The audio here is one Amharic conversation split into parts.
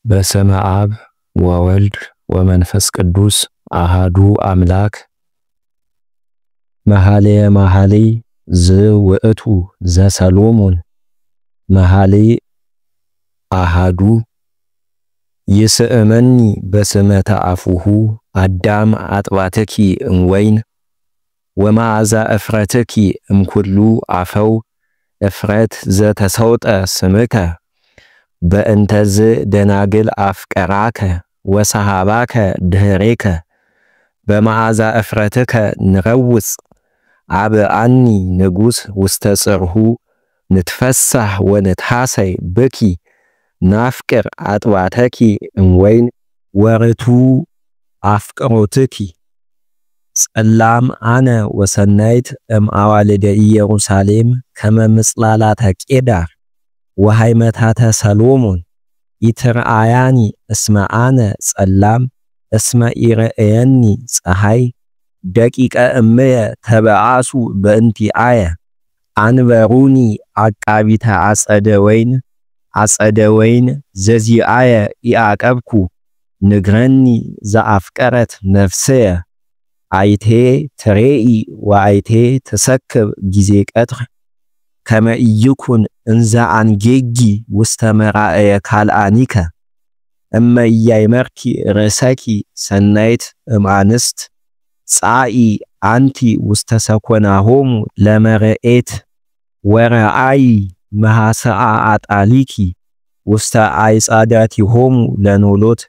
በስመ አብ ወወልድ ወመንፈስ ቅዱስ አሃዱ አምላክ። መኃልየ መኃልይ ዘውእቱ ዘሰሎሞን መኃልይ አሃዱ ይስእመኒ በስመተ አፉሁ አዳም አጥባትኪ እምወይን ወመዓዛ እፍረትኪ እምኩሉ አፈው እፍረት ዘተሰውጠ ስምከ በእንተዝ ደናግል አፍቀራከ ወሰሃባከ ድህሬከ በመዓዛ እፍረትከ ንረውፅ አብአኒ ንጉሥ ውስተ ጽርሁ ንትፈሳህ ወንትሐሰይ ብኪ ናፍቅር አጥባተኪ እምወይን ወርቱ አፍቅሮትኪ ጸላም አነ ወሰናይት እምአዋልደ ኢየሩሳሌም ከመ ምጽላላተ ቄዳር ወሃይመታተ ሰሎሞን ይትርአያኒ እስመ አነ ጸላም እስመ ኢረአየኒ ፀሐይ ደቂቀ እምየ ተበአሱ በእንቲአየ አንበሩኒ አቃቢተ አጸደ ወይን ዘዚአየ ኢአቀብኩ ንግረኒ ዘአፍቀረት ነፍስየ አይቴ ትሬኢ ወአይቴ ተሰክብ ጊዜ ቀትር ከመ ኢይኩን እንዘ አንጌጊ ውስተ መራእየ ካልአኒከ እመ ኢያእመርኪ ርእሰኪ ሰናይት እምአንስት ጻኢ አንቲ ውስተ ሰኮናሆሙ ለመርኤት ወረአይ መሐሰአ አጣሊኪ ውስተ አይጻዳቲሆሙ ለኖሎት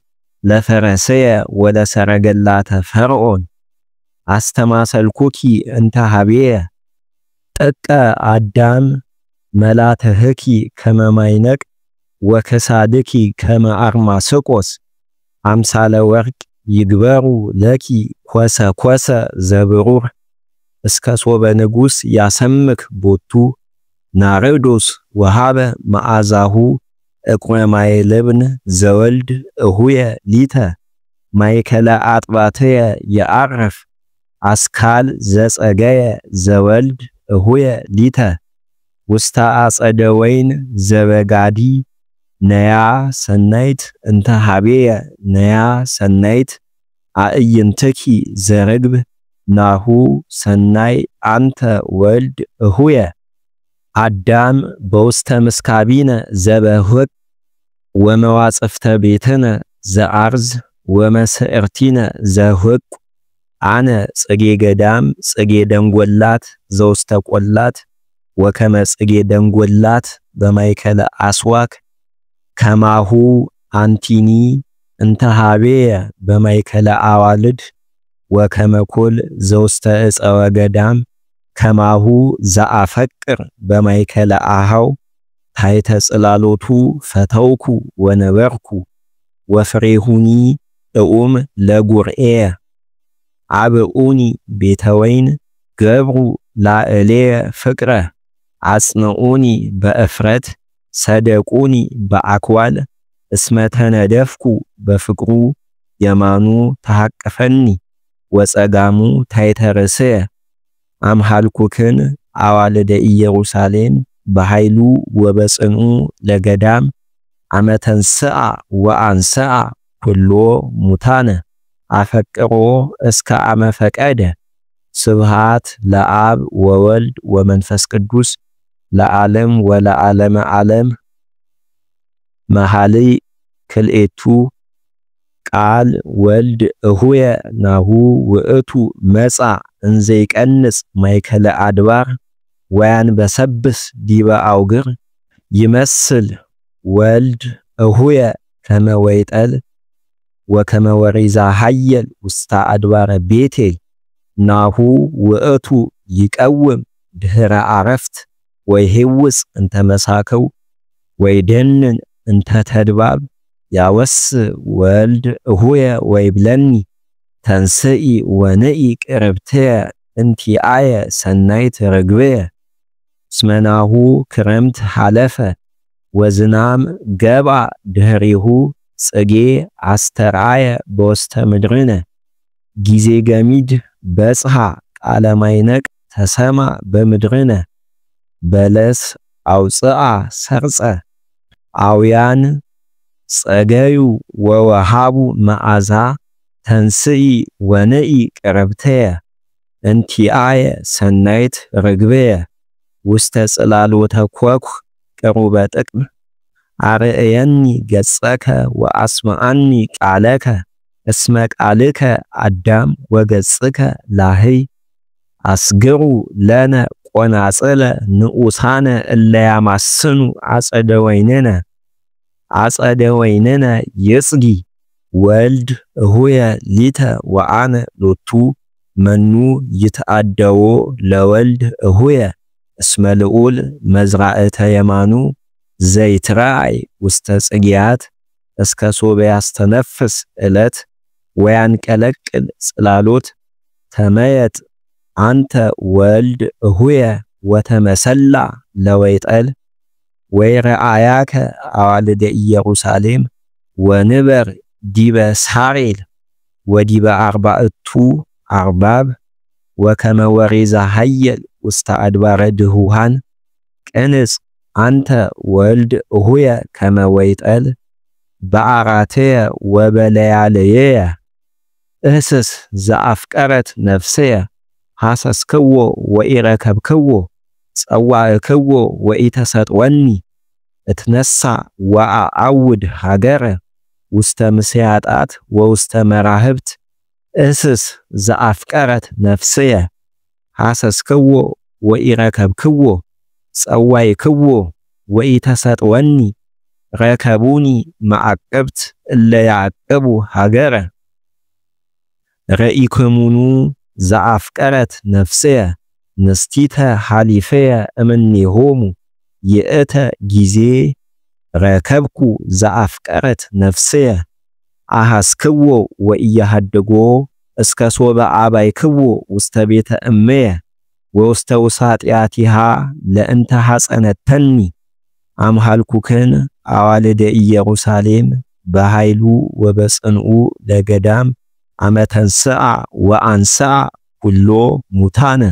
ለፈረሰየ ወለሰረገላተ ፈርዖን አስተማሰልኩኪ እንተ ሀቤየ ጥቀ አዳም መላተህኪ ከመ ማይነቅ ወከሳድኪ ከመ አርማስቆስ አምሳለ ወርቅ ይግበሩ ለኪ ኮሰ ዘብሩር እስከ ሶበ ንጉሥ ያሰምክ ቦቱ ናርዶስ ወሃበ መዓዛሁ እቁረ ማይለብን ዘወልድ እሁየ ሊተ ማይከለ አጥባትየ የአረፍ አስካል ዘጸገየ ዘወልድ እሁየ ሊተ ውስታ አጸደ ወይን ዘበጋዲ ነያ ሰናይት እንተ ሀቤየ ነያ ሰናይት አእይንትኪ ዘርግብ ናሁ ሰናይ አንተ ወልድ እሁየ አዳም በውስተ ምስካቢነ ዘበህወቅ ወመዋጽፍተ ቤትነ ዘአርዝ ወመስዕርቲነ ዘህወቅ አነ ጽጌ ገዳም ጽጌ ደንጎላት ዘውስተ ቆላት ወከመ ጽጌ ደንጎላት በማይከለ አስዋክ ከማሁ አንቲኒ እንተ ሀቤየ በማይከለ አዋልድ ወከመ ኮል ዘውስተ ዕፀወ ገዳም ከማሁ ዘአፈቅር በማይከለ አሃው ታይተ ጽላሎቱ ፈተውኩ ወነበርኩ ወፍሬሁኒ እኡም ለጉርኤየ አብኡኒ ቤተወይን ገብሩ ላዕሌየ ፍቅረ አጽንዑኒ በእፍረት ሰደቁኒ በአክዋል እስመተነደፍኩ በፍቅሩ የማኑ ተሐቀፈኒ ወጸጋሙ ታይተርስየ አምሃልኩክን አዋልደ ኢየሩሳሌም በኃይሉ ወበጽንኡ ለገዳም አመተንስአ ወአንስአ ኩሎ ሙታነ አፈቅሮ እስከ አመፈቀደ ስብሃት ለአብ ወወልድ ወመንፈስ ቅዱስ ለዓለም ወለዓለመ ዓለም። መኃልይ ክልኤቱ ቃል ወልድ እሁየ ናሁ ውእቱ መጻ እንዘይቀንጽ ማይከለ አድባር ወያንበሰብስ ዲበ አውግር ይመስል ወልድ እሁየ ከመ ወይጠል ወከመ ወሪዛ ሀየል ውስታ አድባረ ቤቴል ናሁ ውእቱ ይቀውም ድህረ አረፍት ወይሄውፅ እንተ መሳከው ወይደንን እንተ ተድባብ ያወስ ወልድ እሁየ ወይብለኒ ተንስኢ ወንኢ ቅርብትየ እንቲአየ ሰናይት ርግብየ እስመናሁ ክረምት ሓለፈ ወዝናም ገባ ድህሪሁ ጽጌ አስተርአየ በውስተ ምድርነ ጊዜ ገሚድ በጽሐ ቃለ ማይነቅ ተሰማ በምድርነ በለስ አውፅአ ሰርጸ አውያን ጸገዩ ወወሃቡ መዓዛ ተንስኢ ወንኢ ቅረብተየ እንቲአየ ሰናይት ርግበየ ውስተ ጽላሎተ ኮኩ ቅሩበ ጥቅም አርእየኒ ገጸከ ወአስማአኒ ቃለከ እስመ ቃልከ አዳም ወገጽከ ላህይ አስግሩ ለነ ቆናጽለ ንኡሳነ እለያማስኑ አጸደ ወይንነ ይጽጊ ወልድ እሁየ ሊተ ወአነ ሎቱ መኑ ይትአደዎ ለወልድ እሁየ እስመ ልዑል መዝራእተ የማኑ ዘይትራይ ውስተ ጽጌያት እስከ ሶበ ያስተነፍስ ዕለት ወያንቀለቅል ጽላሎት ተመየጥ አንተ ወልድ እሁየ ወተመሰላ ለወይጠል ወይረአያከ አዋልደ ኢየሩሳሌም ወንበር ዲበ ሳሬል ወዲበ አርባዕቱ አርባብ ወከመ ወሬዛ ሀየል ውስተ አድባረ ድሁሃን ቅንጽ አንተ ወልድ እሁየ ከመ ወይጠል በአራትየ ወበለያልየ እህስስ ዘአፍቀረት ነፍስየ ሐሰስክዎ ወኢረከብክዎ ጸዋዕክዎ ወኢተሰጥወኒ እትነሳ ወአአውድ ሀገረ ውስተ ምስያጣት ወውስተ መራህብት እህስስ ዘአፍቀረት ነፍስየ ሐሰስክዎ ወኢረከብክዎ ጸዋዕክዎ ወኢተሰጥወኒ ረከቡኒ ማዕቅብት እለ ያዕቅቡ ሀገረ ረኢክሙኑ ዘአፍቀረት ነፍስየ ንስቲተ ሐሊፈየ እምኔሆሙ ይእተ ጊዜ ረከብኩ ዘአፍቀረት ነፍስየ አሐስክዎ ወኢያሃድጎ እስከ ሶበ አባይክዎ ውስተ ቤተ እመየ ወውስተ ውሳጢአቲሃ ለእንተ ሐጸነተኒ አምሃልኩክን አዋልደ ኢየሩሳሌም በኃይሉ ወበጽንኡ ለገዳም አመተንስአ ወአንስአ ኩሎ ሙታነ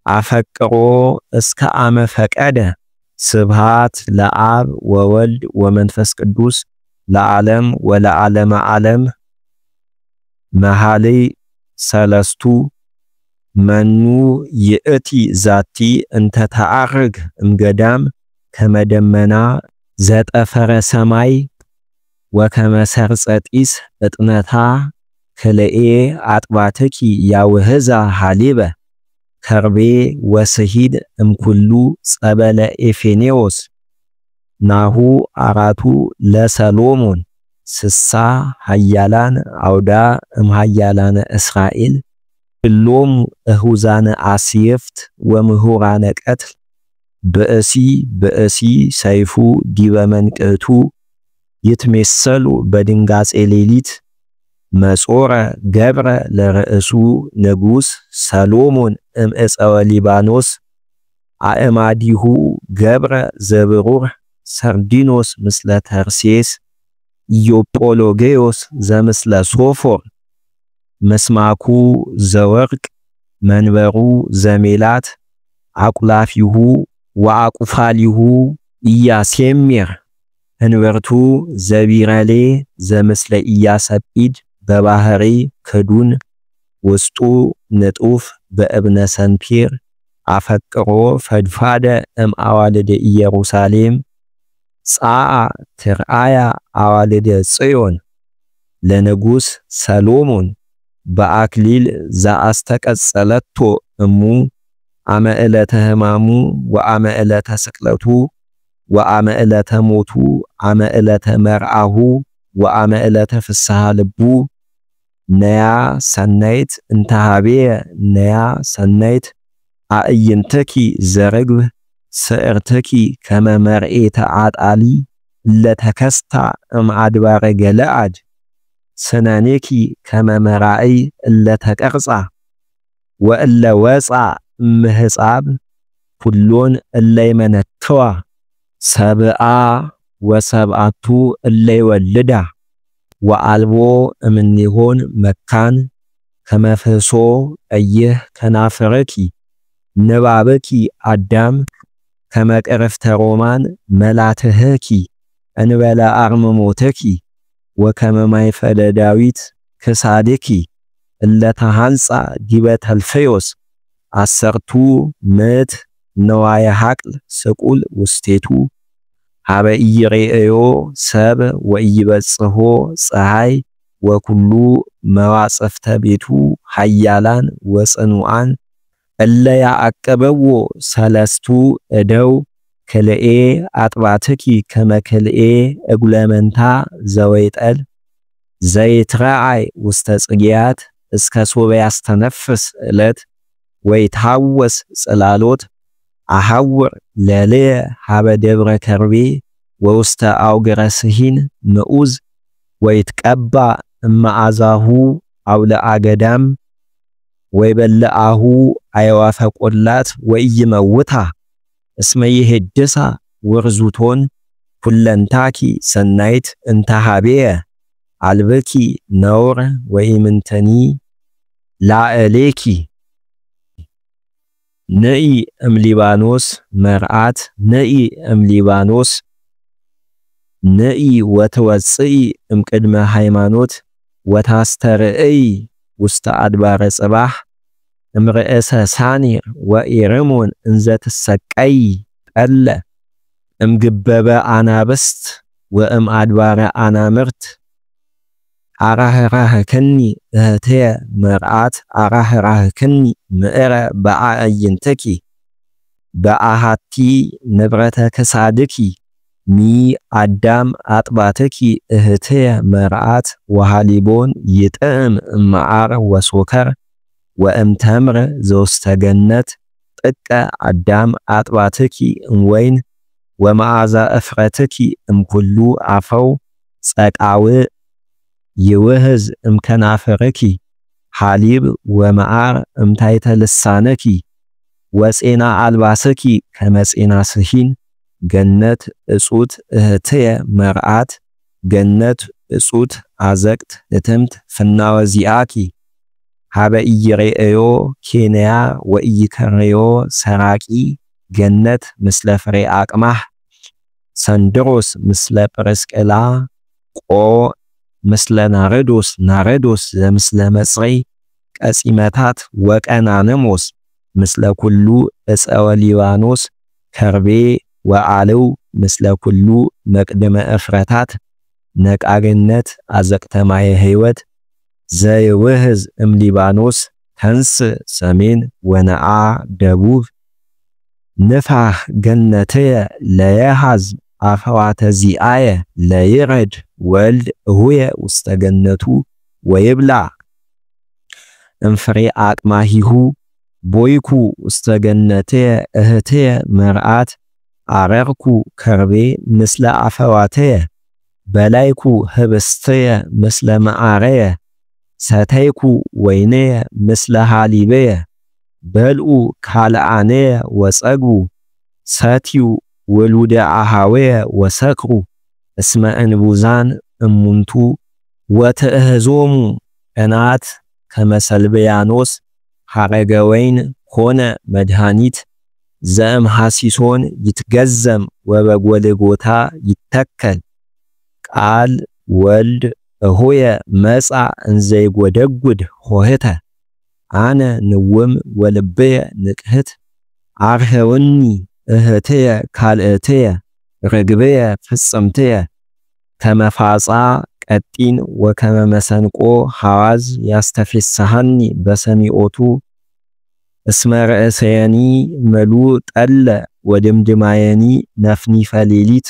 አፈቅሮ እስከ አመ ፈቀደ ስብሃት ለአብ ወወልድ ወመንፈስ ቅዱስ ለዓለም ወለዓለመ ዓለም መኃልይ ሰለስቱ መኑ ይእቲ ዛቲ እንተ ተአርግ እምገዳም ከመደመና ዘጠፈረ ሰማይ ወከመ ሰርጸ ጢስ እጥነታ ክልኤ አጥባትኪ ያውህዛ ሃሊበ ከርቤ ወስሂድ እምኩሉ ጸበለ ኤፌኔዎስ ናሁ አራቱ ለሰሎሞን ስሳ ሃያላን አውዳ እምሃያላነ እስራኤል ሁሎም እሁዛነ አስየፍት ወምሁራነ ቀትል ብእሲ ሰይፉ ዲበ መንቅቱ ይትሜሰሉ በድንጋጼ ሌሊት መጾረ ገብረ ለርእሱ ንጉስ ሰሎሞን እምዕፀወ ሊባኖስ አእማዲሁ ገብረ ዘብሩር ሰርዲኖስ ምስለ ተርሴስ ኢዮጶሎጌዮስ ዘምስለ ሶፎር መስማኩ ዘወርቅ መንበሩ ዘሜላት አቁላፊሁ ወአቁፋሊሁ ኢያሴምር እንበርቱ ዘቢረሌ ዘምስለ ኢያሰጲድ በባህሪ ክዱን ውስጡ ንጡፍ በእብነ ሰንፔር አፈቅሮ ፈድፋደ እምአዋልደ ኢየሩሳሌም ጻአ ትርአያ አዋልደ ጽዮን ለንጉስ ሰሎሞን በአክሊል ዘአስተቀጸለቶ እሙ አመ ዕለተ ሕማሙ ወአመ ዕለተ ስቅለቱ ወአመ ዕለተ ሞቱ አመ ዕለተ መርአሁ ወአመ ዕለተ ፍስሐ ልቡ ነያ ሰናይት እንተሃቤየ ነያ ሰናይት አእይንተኪ ዘርግብ ስዕርተኪ ከመ መርኤተ አጣሊ ለተከስታ እምአድባረ ገለአድ ስነኔኪ ከመ መራእይ ለተቀርጻ ወእለ ወፃ እምህጻብ ኩሎን እለይመነተዋ ሰብአ ወሰብአቱ እለይወልዳ ወአልቦ እምኔሆን መካን ከመፍሶ ቀይህ ከናፍረኪ ንባብኪ አዳም ከመቅረፍተ ሮማን መላትህኪ እንበለ አርምሞተኪ ወከመ ማይፈለ ዳዊት ክሳድኪ እለተሃንጻ ዲበ ተልፈዮስ አሰርቱ ምዕት ነዋየ ሐቅል ስቁል ውስቴቱ ሀበ ኢይሬእዮ ሰብ ወኢይበጽሖ ፀሐይ ወኩሉ መዋጽፍተ ቤቱ ኃያላን ወጽኑዓን እለ ያዕቀበዎ ሰለስቱ እደው ክልኤ አጥባትኪ ከመ ክልኤ እጉለ መንታ ዘወይጠል ዘይትረአይ ውስተ ጽጌያት እስከ ሶበ ያስተነፍስ ዕለት ወይታወስ ጽላሎት አሐውር ለልየ ሀበ ደብረ ከርቤ ወውስተ አውግረ ስሂን ምዑዝ ወይትቀባ እመዓዛሁ አውለ አገዳም ወይበልአሁ አዕዋፈ ቈላት ወኢይመውታ እስመ ይሄድሳ ውርዙቶን ኩለንታኪ ሰናይት እንተ ሀቤየ አልብኪ ነውር ወኢምንተኒ ላዕሌኪ ነኢ እምሊባኖስ መርዓት ነኢ እምሊባኖስ ነኢ ወተወፅኢ እምቅድመ ሃይማኖት ወታስተርእይ ውስተ አድባረ ጽባህ እምርዕሰ ሳኒር ወኢርሞን እንዘ ትሰቀይ ጠለ እምግበበ አናብስት ወእም አድባረ አናምርት አራህራህክኒ እህትየ መርዓት አራህራህክኒ ምዕረ በአዕይንትኪ በአሃቲ ንብረተ ክሳድኪ ሚ አዳም አጥባትኪ እህትየ መርዓት ወሃሊቦን ይጥዕም እምዓር ወሶከር ወእምተምር ዘውስተ ገነት ጥቀ አዳም አጥባትኪ እምወይን ወመዓዛ እፍረትኪ እምኩሉ አፈው ጸቃውዕ ይውህዝ እምከናፍርኪ ሃሊብ ወመዓር እምታይተ ልሳነኪ ወፄና አልባስኪ ከመፄና ስሂን ገነት እጹት እህትየ መርዓት ገነት እጹት አዘቅት እትምት ፍናወዚአኪ ሀበ ኢይሬእዮ ኬንያ ወኢይከርዮ ሰራቂ ገነት ምስለ ፍሬ አቅማህ ሰንድሮስ ምስለ ጵርስቅላ ቆ ምስለ ናረዶስ ዘምስለ መጽረይ ቀጺመታት ወቀናንሞስ ምስለ ኩሉ እፀወ ሊባኖስ ከርቤ ወአልው ምስለ ኩሉ መቅደመ እፍረታት ነቃግነት አዘቅተ ማየ ሕይወት ዘይውህዝ እምሊባኖስ ተንስ ሰሜን ወነአ ደቡብ ንፋህ ገነትየ ለየሃዝ አፈዋተ ዚአየ ለይረድ ወልድ እሁየ ውስተ ገነቱ ወይብላ እምፍሬ አቅማሂሁ ቦይኩ ውስተ ገነትየ እህትየ መርዓት አረርኩ ከርቤ ምስለ አፈዋትየ በላይኩ ህብስትየ ምስለ መዓረየ ሰተይኩ ወይንየ ምስለ ሃሊበየ በልኡ ካልአነየ ወጸጉ ሰትዩ ወሉደ አሃወየ ወሰክሩ እስመ እንቡዛን እሙንቱ ወትእህዞሙ እናት ከመሰልበያኖስ ሐረገ ወይን ሆነ መድኃኒት ዘእም ሐሲሶን ይትገዘም ወበጎልጎታ ይተከል ቃል ወልድ እሆየ መጻ እንዘይጎደጉድ ሆህተ አነ ንውም ወልብየ ንቅህት አርኸውኒ እህትየ ካልእትየ ርግብየ ፍጽምትየ ከመፋጻ ቀጢን ወከመመሰንቆ ሐዋዝ ያስተፊስሃኒ በሰሚኦቱ እስመ ርእሰየኒ መሉ ጠለ ወድምድማየኒ ነፍኒፈ ሌሊት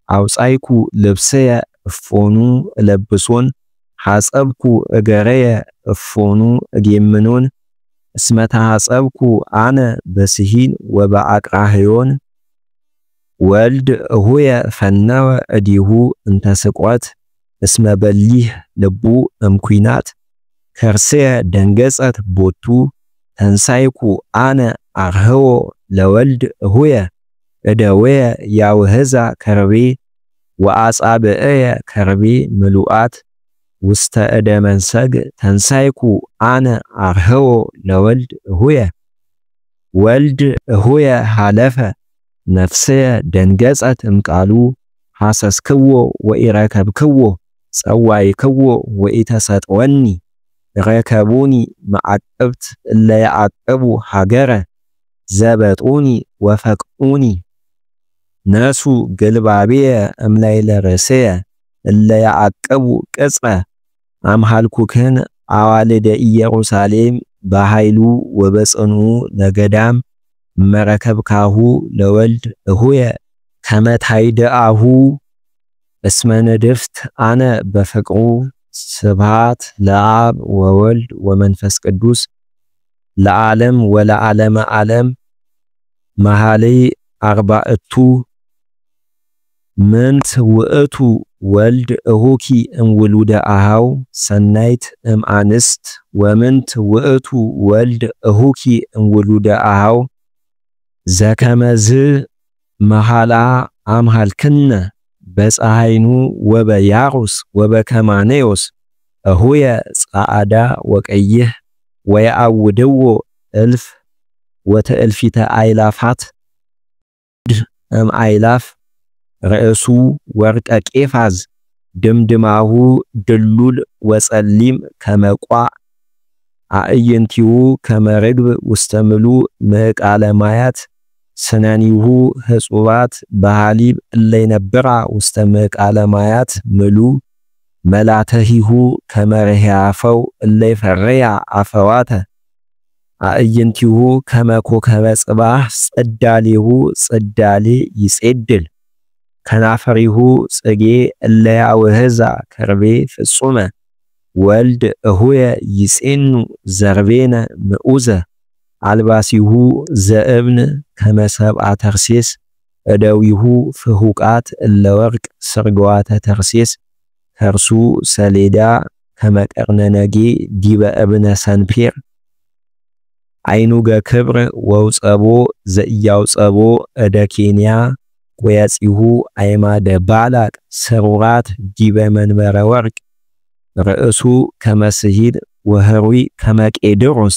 አውጻይኩ ልብስየ እፎኑ እለብሶን ሐጸብኩ እገረየ እፎኑ እጌምኖን እስመ ተሐጸብኩ አነ በስሂን ወበአቅራህዮን ወልድ እሁየ ፈነወ እዲሁ እንተስቆት እስመ በሊህ ልቡ እምኩናት ከርሰየ ደንገጸት ቦቱ ተንሳይኩ አነ አርህዎ ለወልድ እሁየ እደወየ ያውህዛ ከርቤ ወአጻብዕየ ከርቤ ምሉአት ውስተ እደ መንሰግ ተንሳይኩ አነ አርህዎ ለወልድ እሁየ ወልድ እሁየ ሃለፈ ነፍስየ ደንገጸት እምቃሉ ሐሰስክዎ ወኢረከብክዎ ጸዋይክዎ ወኢተሰጥወኒ ረከቡኒ መዓቅብት እለ ያዕቅቡ ሀገረ ዘበጡኒ ወፈቅኡኒ ነሱ ግልባቤየ እምላይለ ርእስየ እለ ያዕቅቡ ቅጽረ አምሃልኩክን አዋልደ ኢየሩሳሌም በኃይሉ ወበጽኑ ለገዳም መረከብካሁ ለወልድ እሁየ ከመታይደአሁ እስመ ነድፍት አነ በፍቅሩ ስብሐት ለአብ ወወልድ ወመንፈስ ቅዱስ ለዓለም ወለዓለመ ዓለም መኃልይ አርባዕቱ ምንት ውእቱ ወልድ እሁኪ እምውሉደ አሃው ሰናይት እምአንስት ወምንት ውእቱ ወልድ እሁኪ እምውሉደ አሃው ዘከመዝ መሃላ አምሃልክነ በፀሐይኑ ወበያሩስ ወበከማኔዮስ እሁየ ጻዕዳ ወቀይህ ወየአውድዎ እልፍ ወተእልፊተ አይላፋት እምአይላፍ ርእሱ ወርቀ ቄፋዝ ድምድማሁ ድሉል ወጸሊም ከመቋዕ አእይንቲሁ ከመርግብ ውስተ ምሉእ ምዕቃለ ማያት ስነኒሁ ህጹባት በሃሊብ እለይነብራ ውስተ ምዕቃለ ማያት ምሉእ መላተሂሁ ከመርህያፈው እለይፈርያ አፈዋተ አእይንቲሁ ከመኮከበ ጽባህ ጽዳሌሁ ጽዳሌ ይጼድል ከናፈሪሁ ጽጌ እለያውህዛ ከርቤ ፍጹመ ወልድ እሁየ ይጼኑ ዘርቤነ ምዑዘ አልባሲሁ ዘእብን ከመሰብአ ተርሴስ እደዊሁ ፍሁቃት እለወርቅ ስርጓተ ተርሴስ ከርሱ ሰሌዳ ከመቀርነነጌ ዲበ እብነ ሰንፔር አይኑገ ክብር ወውጸቦ ዘእያውጸቦ እደ ኬንያ ወያጺሁ አይማደ ባላቅ ሰሩራት ዲበ መንበረ ወርቅ ርእሱ ከመስሂድ ወህሩይ ከመቄድሮስ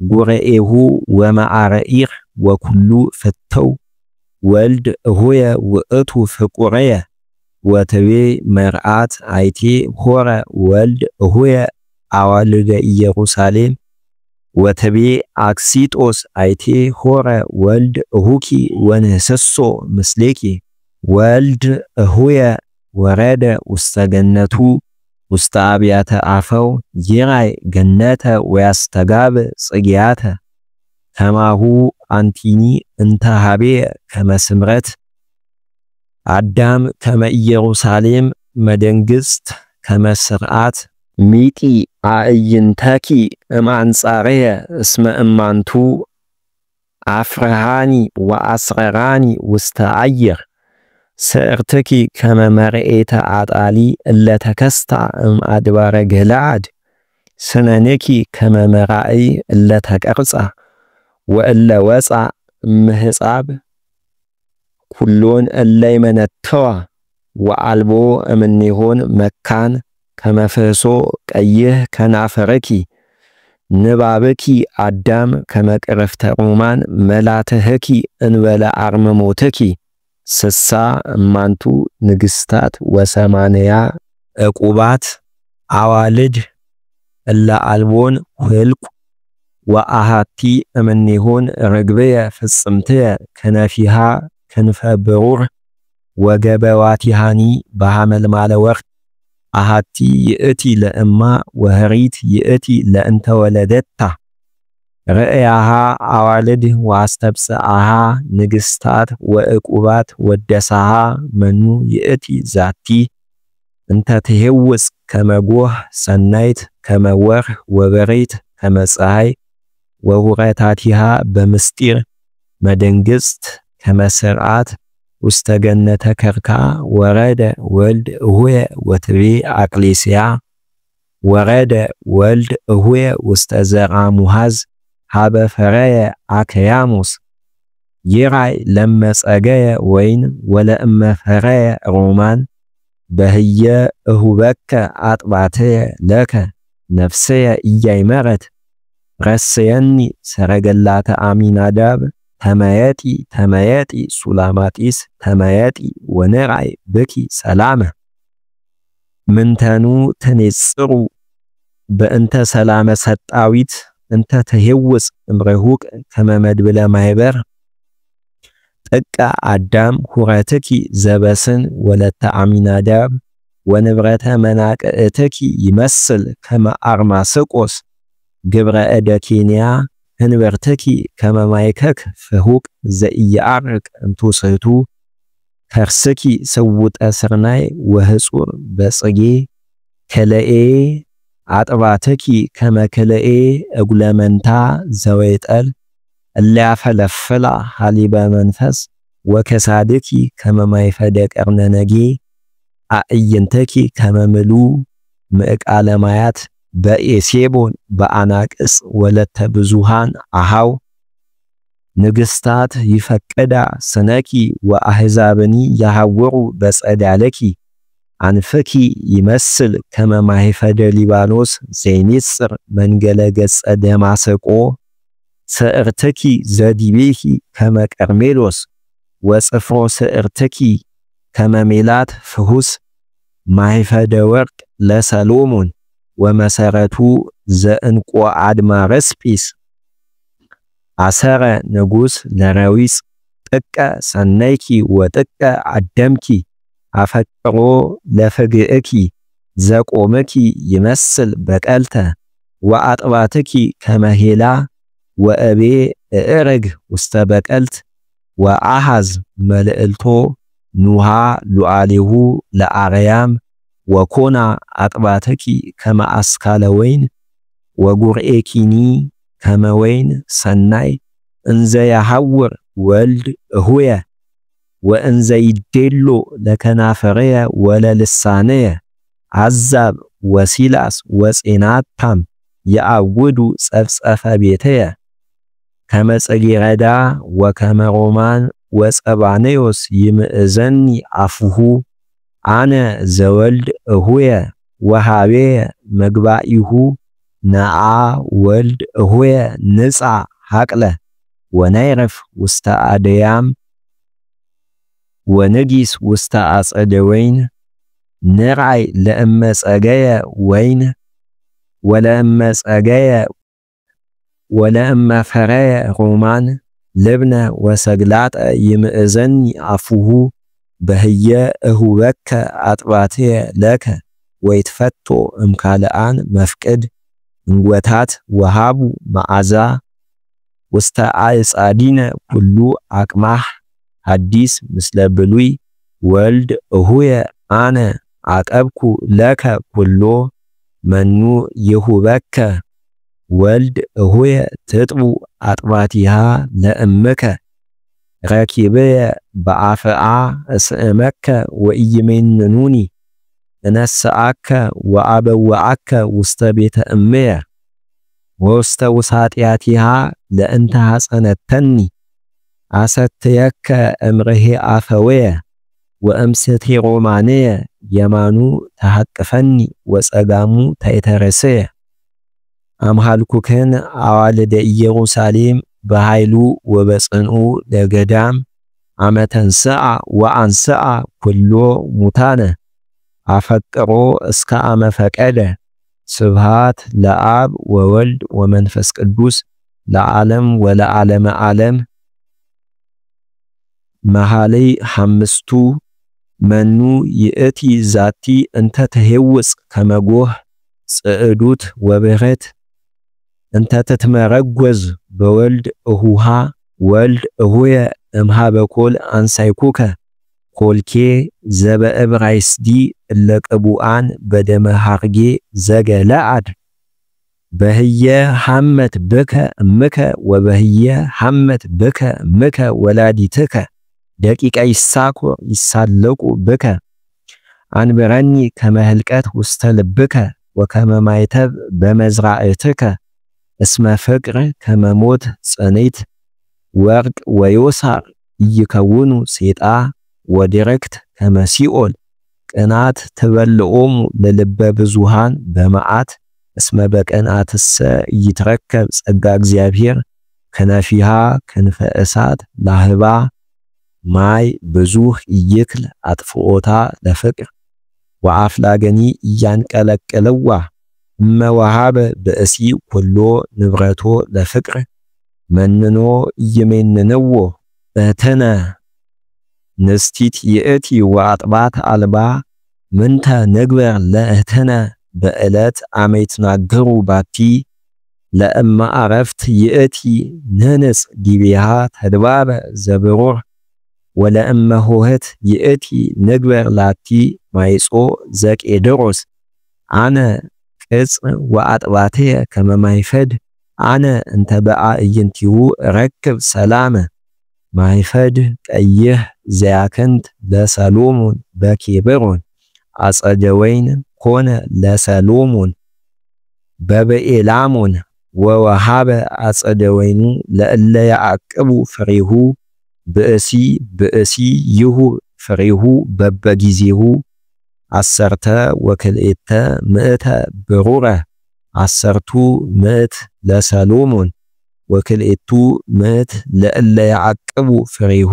ጉረኤሁ ወማዓረኢር ወኩሉ ፍተው ወልድ እሁየ ውእቱ ፍቁረየ ወትቤ መርዓት አይቴ ሆረ ወልድ እሁየ አዋልደ ኢየሩሳሌም ወትቤ አክሲጦስ አይቴ ሆረ ወልድ እሁኪ ወንህሰሶ ምስሌኪ ወልድ እሁየ ወረደ ውስተ ገነቱ ውስተ አብያተ አፈው ይራይ ገነተ ወያስተጋብ ጽጌያተ ከማሁ አንቲኒ እንተሃቤ ከመስምረት አዳም ከመ ኢየሩሳሌም መደንግስት ከመስርዓት ሚጢ አእይንተኪ እማንጻረየ እስመ እማንቱ አፍረሃኒ ወአስረራኒ ውስተ አየር ስዕርትኪ ከመ መርኤተ አጣሊ እለተከስታ እምአድባረ ገለዓድ ስነንኪ ከመ መራእይ እለተቀርጻ ወእለ ወፃ እምህጻብ ኩሎን እለይመነተዋ ወአልቦ እምኔሆን መካን ከመፍህሶ ቀይህ ከናፈረኪ ንባብኪ አዳም ከመቅረፍተ ሮማን መላትህኪ እንበለ አርመሞትኪ ስሳ እማንቱ ንግስታት ወሰማንያ ዕቁባት አዋልድ እለ አልቦን ህልቁ ወአሃቲ እምኔሆን ርግብየ ፍጽምትየ ከነፊሃ ክንፈ ብሩር ወገበዋቲሃኒ በሐመልማለ ወርቅ አሃቲ ይእቲ ለእማ ወህሪት ይእቲ ለእንተ ወለደታ ረእያሃ አዋልድ ዋስተብጽአሃ ንግስታት ወዕቁባት ወደሳሃ መኑ ይእቲ ዛቲ እንተ ትሄውስ ከመጎህ ሰናይት ከመወርህ ወበሬት ከመፀሐይ ወሁረታቲሃ በምስጢር መደንግስት ከመስርዓት ውስተ ገነተ ከርካ ወረደ ወልድ እሁየ ወትቤ አቅሌስያ ወረደ ወልድ እሁየ ውስተ ዘርአ ሙሃዝ ሀበ ፈረየ አከያሙስ ይራይ ለመጸገየ ወይን ወለእመ ፈረየ ሮማን በህየ እሁበከ አጥባትየ ለከ ነፍስየ እያይመረት ረስየኒ ሰረገላተ አሚናዳብ ተመየጢ ሱላማጢስ ተመየጢ ወነራይ ብኪ ሰላመ ምንተኑ ተነጽሩ በእንተ ሰላመ ሰጣዊት እንተ ተሄውስ እምረሁቅ ከመመድብለ ማይበር ጠቃ አዳም ሁረትኪ ዘበስን ወለተ አሚናዳብ ወንብረተ መናቅእትኪ ይመስል ከመ አርማስቆስ ግብረ እደ ኬንያ ህንበርትኪ ከመ ማይከክ ፍሁቅ ዘኢያርቅ እንቱስህቱ ከርስኪ ስውጠ ስርናይ ወህጹር በጽጌ ከለኤ አጥባትኪ ከመ ከለኤ እጉለመንታ ዘወይጠል እሊያፈለፍላ ሐሊበ መንፈስ ወከሳድኪ ከመ ማይፈደ ቀርነነጌ አእይንተኪ ከመ ምሉ ምዕቃለ ማያት በኤሴቦን በአናቅስ ወለተ ብዙሃን አሃው ንግስታት ይፈቀዳ ስነኪ ወአሕዛብኒ ያሐውሩ በጸዳለኪ አንፈኪ ይመስል ከመ ማይፈደ ሊባኖስ ዘይኒጽር መንገለ ገጸ ደማስቆ ስዕርትኪ ዘዲቤኪ ከመ ቀርሜሎስ ወጽፍሮ ስዕርትኪ ከመ ሜላት ፍሁስ ማይፈደ ወርቅ ለሰሎሞን ወመሰረቱ ዘእንቆ አድማረስጲስ አሰረ ንጉስ ለረዊጽ ጥቀ ሰነይኪ ወጥቀ አደምኪ አፈቅሮ ለፍግእኪ ዘቆምኪ ይመስል በቀልተ ወአጥባትኪ ከመሄላ ወእቤ እዕርግ ውስተ በቀልት ወአሃዝ መልእልቶ ኑሃ ሉዓሊሁ ለአርያም ወኮና አጥባትኪ ከመ አስካለ ወይን ወጉርኤኪኒ ከመ ወይን ሰናይ እንዘ ያሐውር ወልድ እሁየ ወእንዘ ይዴሎ ለከናፈረየ ወለልሳነየ አዛብ ወሲላስ ወጼናታም የአውዱ ጸፍጸፈ ቤተየ ከመ ጽጌረዳ ወከመ ሮማን ወጸባኔዮስ ይምእዘኒ አፉሁ አነ ዘወልድ እሁየ ወሃቤየ መግባኢሁ ነአ ወልድ እሁየ ንጻ ሐቅለ ወናይረፍ ውስተ አደያም ወንጊስ ውስተ አጸደ ወይን ንርአይ ለእመ ጸገየ ወይን ወለእመ ፈረየ ሮማን ልብነ ወሰግላጠ ይምእዘኒ አፉሁ በህየ እሁበከ አጥባትየ ለከ ወይትፈቶ እምካልአን መፍቅድ እንጎታት ወሃቡ መዓዛ ውስተ አዕጻዲነ ኩሉ አቅማህ ሐዲስ ምስለ ብሉይ ወልድ እሁየ አነ አቀብኩ ለከ ኩሎ መኑ ይሁበከ ወልድ እሁየ ትጥቡ አጥባቲሃ ለእምከ ረኪብየ በአፍአ እስእመከ ወኢይሜንኑኒ እነስአከ ወአበወአከ ውስተ ቤተ እምየ ወውስተ ውሳጢያቲሃ ለእንተ ሐጸነተኒ አሰትየከ እምርሄ አፈወየ ወእምስቴ ሮማንየ የማኑ ተሐቅፈኒ ወጸጋሙ ተይተረሰየ አምሃልኩክን አዋልደ ኢየሩሳሌም በኃይሉ ወበጽንኡ ለገዳም አመተንስአ ወአንስአ ኩሎ ሙታነ አፈቅሮ እስከ አመፈቀደ ስብሃት ለአብ ወወልድ ወመንፈስ ቅዱስ ለዓለም ወለዓለመ ዓለም። መኃልይ ሐምስቱ መኑ ይእቲ ዛቲ እንተ ተሄውፅ ከመጎህ ጽዕዱት ወበረት እንተ ተትመረጎዝ በወልድ እሁሃ ወልድ እሁየ እምሃበ ኮል አንሳይኩከ ኮልኬ ዘበዕብራይስዲ እለቅቡአን በደመ ሐርጌ ዘገለአድ በህየ ሐመት ብከ እምከ ወበህየ ሐመት ብከ እምከ ወላዲትከ ደቂቀ ይሳኮር ይሳለቁ ብከ አንብረኒ ከመህልቀት ውስተ ልብከ ወከመ ማይተብ በመዝራእትከ እስመ ፍቅር ከመሞት ጽኒት ወርቅ ወዮሳር ይከውኑ ሴጣ ወዲረክት ከመሲኦል ቅናት ትበልኦሙ ለልበ ብዙሃን በመዓት እስመ በቅንአትሰ ይትረከብ ጸጋ እግዚአብሔር ከነፊሃ ክንፈ እሳት ላህባ ማይ ብዙህ ይክል አጥፍኦታ ለፍቅር ወአፍላገኒ እያንቀለቀለዋ እመዋሃበ ብእሲ ኩሎ ንብረቶ ለፍቅር መንኖ ይሜንነዎ በተነ ንስቲት ይእቲ ወአጥባት አልባ ምንተ ንግበር ለእህተነ በዕለት አመይትናገሩ ባቲ ለእማ አረፍት ይእቲ ነንጽ ዲቢሃ ተድባበ ዘብሩር ወለእመ ሆህት ይእቲ ንግበር ላቲ ማይጾ ዘቄድሮስ አነ ቅጽ ወአጥባትየ ከመማይፈድ አነ እንተ በአዕይንቲሁ ረክብ ሰላመ ማይፈድ ቀይህ ዘያከንት ለሰሎሞን በኬብሮን አጸደ ወይን ኮነ ለሰሎሞን በበኤላሞን ወወሃበ አጸደ ወይኑ ለእለ ያዕቅቡ ፍሬሁ ብእሲ ይሁ ፍሬሁ በበጊዜሁ አሰርተ ወክልኤተ ምእተ ብሩረ አሰርቱ ምእት ለሰሎሞን ወክልኤቱ ምእት ለእለ ያዕቅቡ ፍሬሁ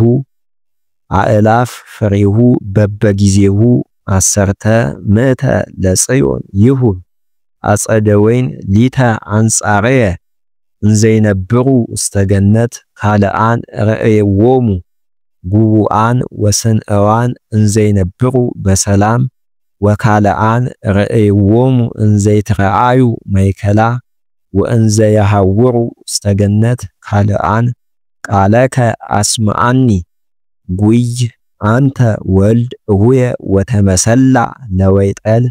አእላፍ ፍሬሁ በበጊዜሁ አሰርተ ምእተ ለጽዮን ይሁብ አጸደ ወይን ሊተ አንጻረየ እንዘይነብሩ እስተገነት ካልአን ረእየዎሙ ጉቡአን ወሰንእዋን እንዘይነብሩ በሰላም ወካልአን ረእየዎሙ እንዘይትረአዩ ማይከላ ወእንዘያሐውሩ እስተገነት ካልአን ቃለከ አስማአኒ ጉይ አንተ ወልድ እሁየ ወተመሰላ ለወይጠል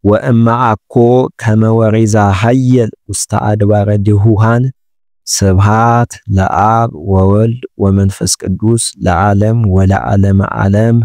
ወእማአኮ ከመወሪዛ ሀየል ውስተ አድባረ ድሁሃን ስብሃት ለአብ ወወልድ ወመንፈስ ቅዱስ ለዓለም ወለዓለመ ዓለም